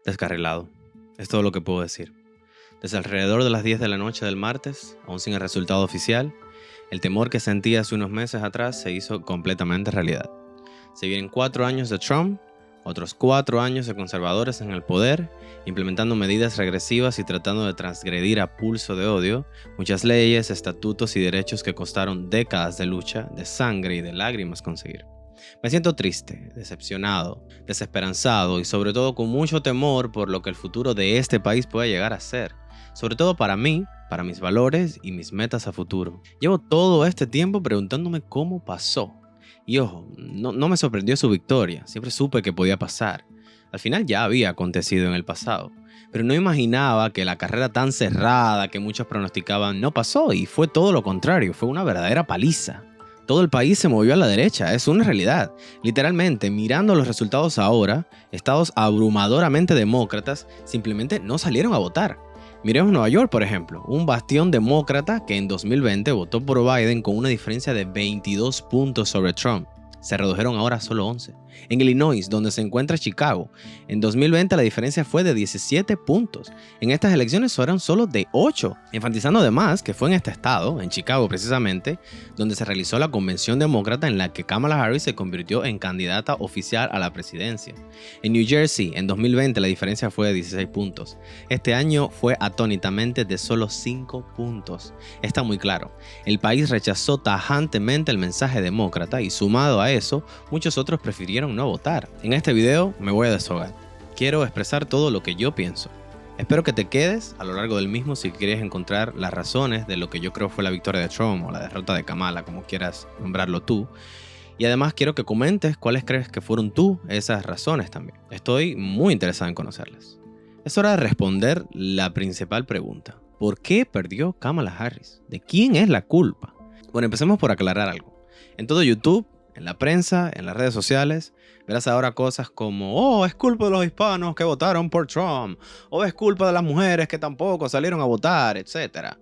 Descarrilado. Es todo lo que puedo decir. Desde alrededor de las 10 de la noche del martes, aún sin el resultado oficial, el temor que sentía hace unos meses atrás se hizo completamente realidad. Se vienen 4 años de Trump, otros 4 años de conservadores en el poder, implementando medidas regresivas y tratando de transgredir a pulso de odio muchas leyes, estatutos y derechos que costaron décadas de lucha, de sangre y de lágrimas conseguir. Me siento triste, decepcionado, desesperanzado y sobre todo con mucho temor por lo que el futuro de este país puede llegar a ser. Sobre todo para mí, para mis valores y mis metas a futuro. Llevo todo este tiempo preguntándome cómo pasó. Y ojo, no me sorprendió su victoria, siempre supe que podía pasar. Al final ya había acontecido en el pasado. Pero no imaginaba que la carrera tan cerrada que muchos pronosticaban no pasó y fue todo lo contrario, fue una verdadera paliza. Todo el país se movió a la derecha, es una realidad. Literalmente, mirando los resultados ahora, estados abrumadoramente demócratas simplemente no salieron a votar. Miremos Nueva York, por ejemplo, un bastión demócrata que en 2020 votó por Biden con una diferencia de 22 puntos sobre Trump. Se redujeron ahora a solo 11. En Illinois, donde se encuentra Chicago, en 2020 la diferencia fue de 17 puntos. En estas elecciones fueron solo de 8, enfatizando además que fue en este estado, en Chicago precisamente, donde se realizó la convención demócrata en la que Kamala Harris se convirtió en candidata oficial a la presidencia. En New Jersey, en 2020 la diferencia fue de 16 puntos. Este año fue atónitamente de solo 5 puntos. Está muy claro, el país rechazó tajantemente el mensaje demócrata y sumado a eso, muchos otros prefirieron no votar. En este video me voy a deshogar. Quiero expresar todo lo que yo pienso. Espero que te quedes a lo largo del mismo si quieres encontrar las razones de lo que yo creo fue la victoria de Trump o la derrota de Kamala, como quieras nombrarlo tú. Y además quiero que comentes cuáles crees que fueron tú esas razones también. Estoy muy interesado en conocerlas. Es hora de responder la principal pregunta. ¿Por qué perdió Kamala Harris? ¿De quién es la culpa? Bueno, empecemos por aclarar algo. En todo YouTube, en la prensa, en las redes sociales, verás ahora cosas como oh, es culpa de los hispanos que votaron por Trump, o es culpa de las mujeres que tampoco salieron a votar, etc.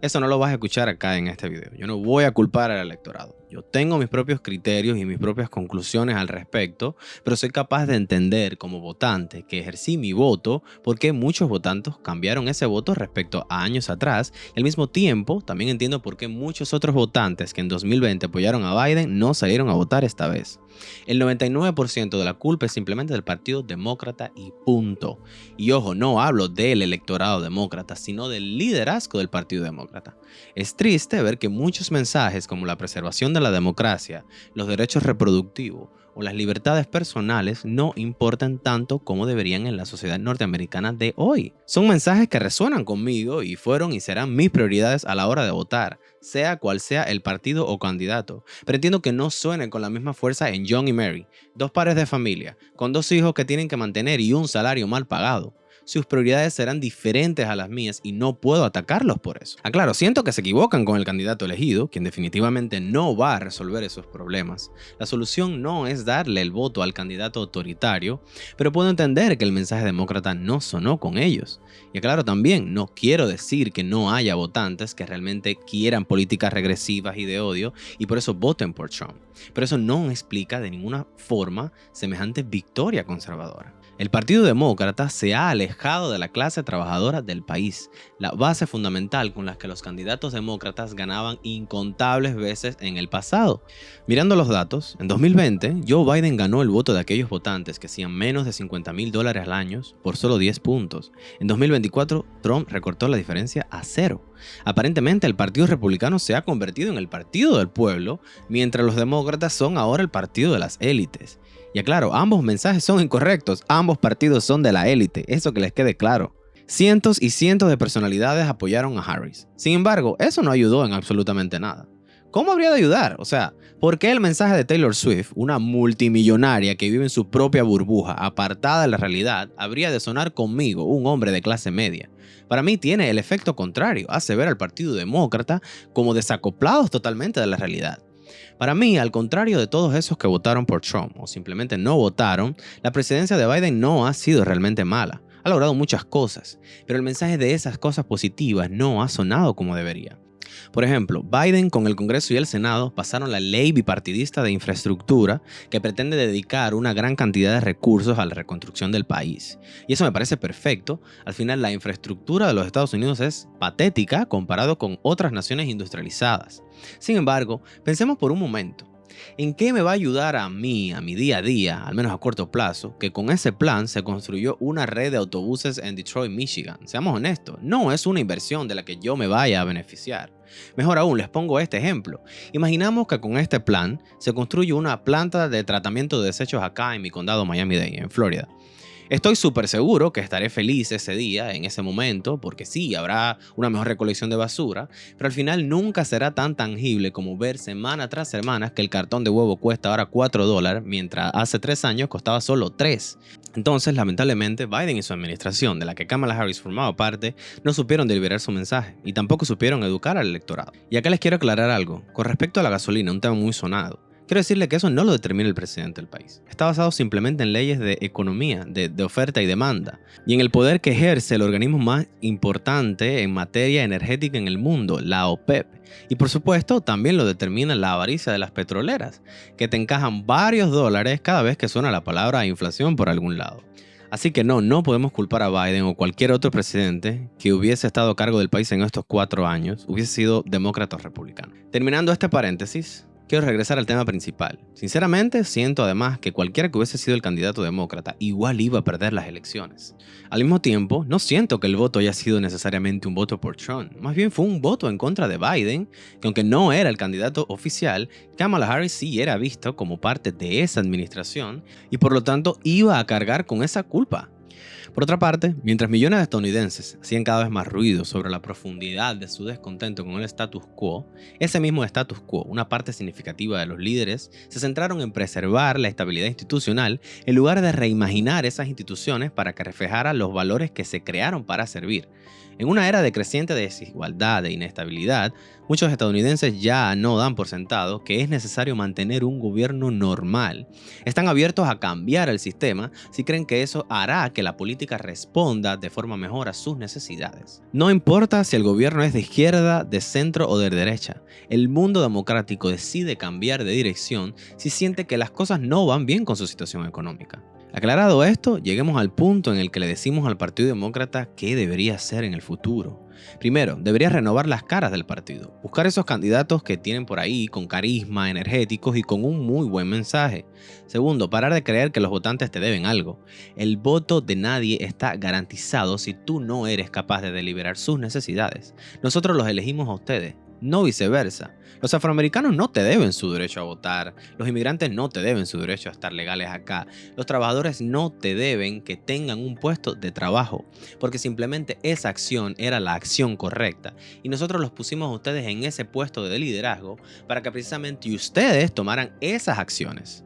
Eso no lo vas a escuchar acá en este video. Yo no voy a culpar al electorado. Yo tengo mis propios criterios y mis propias conclusiones al respecto, pero soy capaz de entender como votante que ejercí mi voto por qué muchos votantes cambiaron ese voto respecto a años atrás y al mismo tiempo también entiendo por qué muchos otros votantes que en 2020 apoyaron a Biden no salieron a votar esta vez. El 99% de la culpa es simplemente del Partido Demócrata y punto. Y ojo, no hablo del electorado demócrata, sino del liderazgo del Partido Demócrata. Es triste ver que muchos mensajes como la preservación de la democracia, los derechos reproductivos o las libertades personales no importan tanto como deberían en la sociedad norteamericana de hoy. Son mensajes que resuenan conmigo y fueron y serán mis prioridades a la hora de votar, sea cual sea el partido o candidato. Pero entiendo que no suenen con la misma fuerza en John y Mary, dos padres de familia, con 2 hijos que tienen que mantener y un salario mal pagado. Sus prioridades serán diferentes a las mías y no puedo atacarlos por eso. Aclaro, siento que se equivocan con el candidato elegido, quien definitivamente no va a resolver esos problemas. La solución no es darle el voto al candidato autoritario, pero puedo entender que el mensaje demócrata no sonó con ellos. Y aclaro también, no quiero decir que no haya votantes que realmente quieran políticas regresivas y de odio y por eso voten por Trump. Pero eso no explica de ninguna forma semejante victoria conservadora. El Partido Demócrata se ha alejado de la clase trabajadora del país, la base fundamental con la que los candidatos demócratas ganaban incontables veces en el pasado. Mirando los datos, en 2020 Joe Biden ganó el voto de aquellos votantes que hacían menos de $50,000 al año por solo 10 puntos. En 2024 Trump recortó la diferencia a 0. Aparentemente el Partido Republicano se ha convertido en el partido del pueblo, mientras los demócratas son ahora el partido de las élites. Y aclaro, ambos mensajes son incorrectos, ambos partidos son de la élite, eso que les quede claro. Cientos y cientos de personalidades apoyaron a Harris. Sin embargo, eso no ayudó en absolutamente nada. ¿Cómo habría de ayudar? O sea, ¿por qué el mensaje de Taylor Swift, una multimillonaria que vive en su propia burbuja, apartada de la realidad, habría de sonar conmigo, un hombre de clase media? Para mí tiene el efecto contrario, hace ver al Partido Demócrata como desacoplados totalmente de la realidad. Para mí, al contrario de todos esos que votaron por Trump o simplemente no votaron, la presidencia de Biden no ha sido realmente mala. Ha logrado muchas cosas, pero el mensaje de esas cosas positivas no ha sonado como debería. Por ejemplo, Biden con el Congreso y el Senado pasaron la ley bipartidista de infraestructura que pretende dedicar una gran cantidad de recursos a la reconstrucción del país. Y eso me parece perfecto. Al final, la infraestructura de los Estados Unidos es patética comparado con otras naciones industrializadas. Sin embargo, pensemos por un momento. ¿En qué me va a ayudar a mí, a mi día a día, al menos a corto plazo, que con ese plan se construyó una red de autobuses en Detroit, Michigan? Seamos honestos, no es una inversión de la que yo me vaya a beneficiar. Mejor aún, les pongo este ejemplo. Imaginamos que con este plan se construye una planta de tratamiento de desechos acá en mi condado Miami-Dade, en Florida. Estoy súper seguro que estaré feliz ese día, en ese momento, porque sí, habrá una mejor recolección de basura, pero al final nunca será tan tangible como ver semana tras semana que el cartón de huevo cuesta ahora $4, mientras hace 3 años costaba solo 3. Entonces, lamentablemente, Biden y su administración, de la que Kamala Harris formaba parte, no supieron deliberar su mensaje y tampoco supieron educar al electorado. Y acá les quiero aclarar algo, con respecto a la gasolina, un tema muy sonado. Quiero decirle que eso no lo determina el presidente del país. Está basado simplemente en leyes de economía, de oferta y demanda, y en el poder que ejerce el organismo más importante en materia energética en el mundo, la OPEP. Y por supuesto, también lo determina la avaricia de las petroleras, que te encajan varios dólares cada vez que suena la palabra inflación por algún lado. Así que no podemos culpar a Biden o cualquier otro presidente que hubiese estado a cargo del país en estos 4 años, hubiese sido demócrata o republicano. Terminando este paréntesis, quiero regresar al tema principal. Sinceramente, siento además que cualquiera que hubiese sido el candidato demócrata igual iba a perder las elecciones. Al mismo tiempo, no siento que el voto haya sido necesariamente un voto por Trump. Más bien fue un voto en contra de Biden, que aunque no era el candidato oficial, Kamala Harris sí era visto como parte de esa administración y por lo tanto iba a cargar con esa culpa. Por otra parte, mientras millones de estadounidenses hacían cada vez más ruido sobre la profundidad de su descontento con el status quo, ese mismo status quo, una parte significativa de los líderes, se centraron en preservar la estabilidad institucional en lugar de reimaginar esas instituciones para que reflejaran los valores que se crearon para servir. En una era de creciente desigualdad e inestabilidad, muchos estadounidenses ya no dan por sentado que es necesario mantener un gobierno normal. Están abiertos a cambiar el sistema si creen que eso hará que la política responda de forma mejor a sus necesidades. No importa si el gobierno es de izquierda, de centro o de derecha, el mundo democrático decide cambiar de dirección si siente que las cosas no van bien con su situación económica. Aclarado esto, lleguemos al punto en el que le decimos al Partido Demócrata qué debería hacer en el futuro. Primero, debería renovar las caras del partido, buscar esos candidatos que tienen por ahí con carisma, energéticos y con un muy buen mensaje. Segundo, parar de creer que los votantes te deben algo. El voto de nadie está garantizado si tú no eres capaz de deliberar sus necesidades. Nosotros los elegimos a ustedes, no viceversa. Los afroamericanos no te deben su derecho a votar, los inmigrantes no te deben su derecho a estar legales acá, los trabajadores no te deben que tengan un puesto de trabajo, porque simplemente esa acción era la acción correcta y nosotros los pusimos a ustedes en ese puesto de liderazgo para que precisamente ustedes tomaran esas acciones.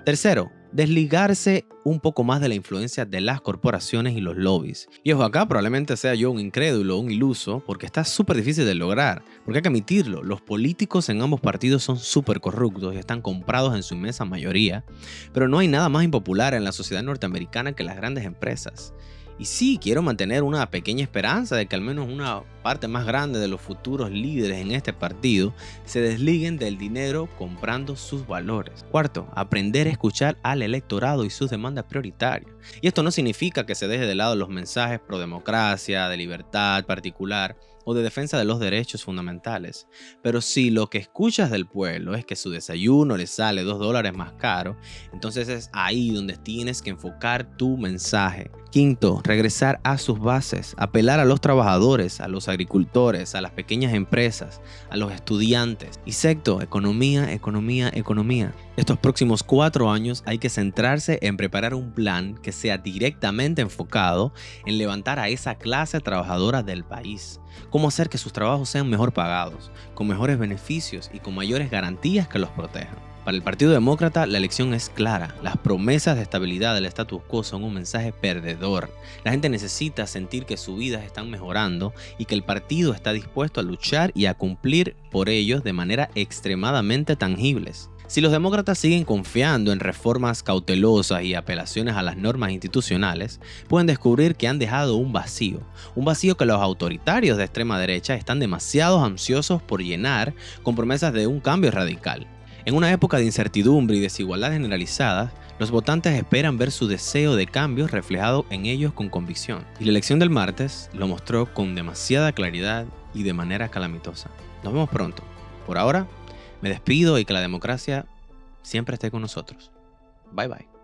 Tercero, desligarse un poco más de la influencia de las corporaciones y los lobbies. Y ojo, acá probablemente sea yo un incrédulo, un iluso, porque está súper difícil de lograr. Porque hay que admitirlo, los políticos en ambos partidos son súper corruptos y están comprados en su inmensa mayoría. Pero no hay nada más impopular en la sociedad norteamericana que las grandes empresas. Y sí, quiero mantener una pequeña esperanza de que al menos una parte más grande de los futuros líderes en este partido se desliguen del dinero comprando sus valores. Cuarto, aprender a escuchar al electorado y sus demandas prioritarias. Y esto no significa que se deje de lado los mensajes pro democracia, de libertad particular o de defensa de los derechos fundamentales. Pero si lo que escuchas del pueblo es que su desayuno le sale $2 más caro, entonces es ahí donde tienes que enfocar tu mensaje. Quinto, regresar a sus bases, apelar a los trabajadores, a los agricultores, a las pequeñas empresas, a los estudiantes. Y sexto, economía. Estos próximos 4 años hay que centrarse en preparar un plan que sea directamente enfocado en levantar a esa clase trabajadora del país. Cómo hacer que sus trabajos sean mejor pagados, con mejores beneficios y con mayores garantías que los protejan. Para el Partido Demócrata, la elección es clara. Las promesas de estabilidad del status quo son un mensaje perdedor. La gente necesita sentir que sus vidas están mejorando y que el partido está dispuesto a luchar y a cumplir por ellos de manera extremadamente tangibles. Si los demócratas siguen confiando en reformas cautelosas y apelaciones a las normas institucionales, pueden descubrir que han dejado un vacío que los autoritarios de extrema derecha están demasiado ansiosos por llenar con promesas de un cambio radical. En una época de incertidumbre y desigualdad generalizada, los votantes esperan ver su deseo de cambio reflejado en ellos con convicción. Y la elección del martes lo mostró con demasiada claridad y de manera calamitosa. Nos vemos pronto. Por ahora, me despido y que la democracia siempre esté con nosotros. Bye bye.